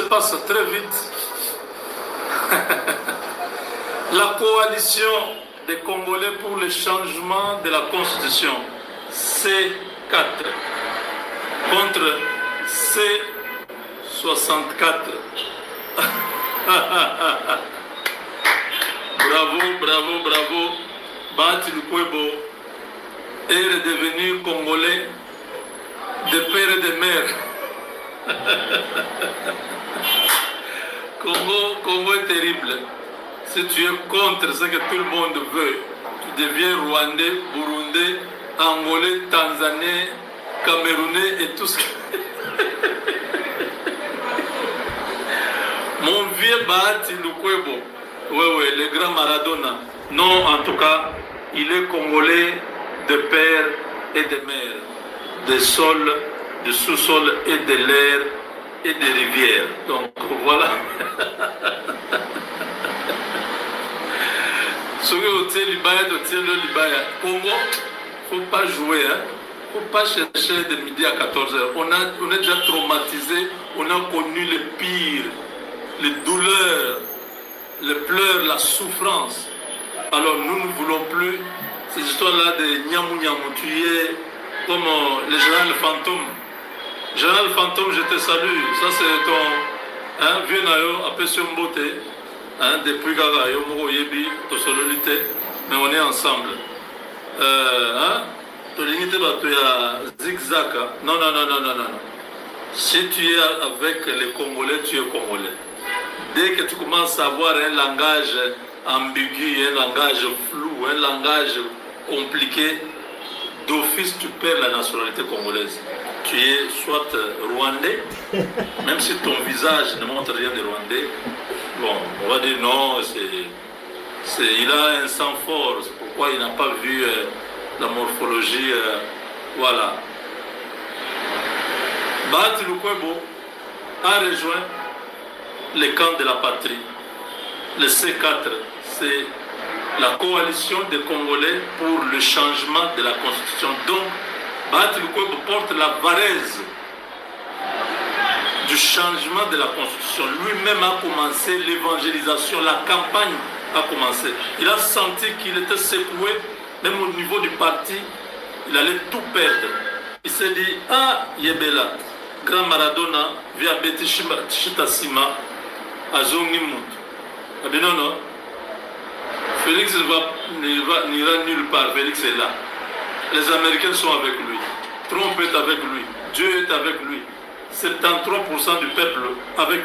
passe très vite. La coalition des Congolais pour le changement de la Constitution, C4, contre C64. Bravo, bravo, bravo. Bahati Lukwebo est redevenu Congolais de père et de mère. Congo est terrible. Si tu es contre ce que tout le monde veut, tu deviens Rwandais, Burundais, Angolais, Tanzanais, Camerounais et tout ce que... Mon vieux Bahati Lukwebo, oui, le grand Maradona. Non, en tout cas, il est Congolais de père et de mère, de sol, de sous-sol et de l'air et des rivières. Donc voilà. Ce que vous tirez Libaya, Congo, il ne faut pas jouer, hein. Il ne faut pas chercher de midi à 14h. On est déjà traumatisé, on a connu le pire, les douleurs, les pleurs, la souffrance. Alors nous ne voulons plus ces histoires-là de Nyamou Nyamou, tu es comme le général fantôme. Général fantôme, je te salue. Ça c'est ton vieux nayo, appelé Mbote. Depuis Gaga, Yomoro Yebi, Tosololité, mais on est ensemble. Zigzag. Non. Si tu es avec les Congolais, tu es Congolais. Dès que tu commences à avoir un langage ambigu, un langage flou, un langage compliqué, d'office tu perds la nationalité congolaise. Tu es soit rwandais, même si ton visage ne montre rien de rwandais. Bon, on va dire non, il a un sang fort, c'est pourquoi il n'a pas vu la morphologie, voilà. Bahati Lukwebo a rejoint le camp de la patrie. Le C4, c'est la coalition des Congolais pour le changement de la Constitution. Donc, Bahati Lukwebo porte la varèse du changement de la Constitution. Lui-même a commencé l'évangélisation, la campagne a commencé. Il a senti qu'il était secoué, même au niveau du parti, il allait tout perdre. Il s'est dit, Yebela, grand Maradona, via Beti Chitasima, à Zongimut. Ah bien non, Félix n'ira nulle part, Félix est là. Les Américains sont avec lui, Trump est avec lui, Dieu est avec lui. 73% du peuple avec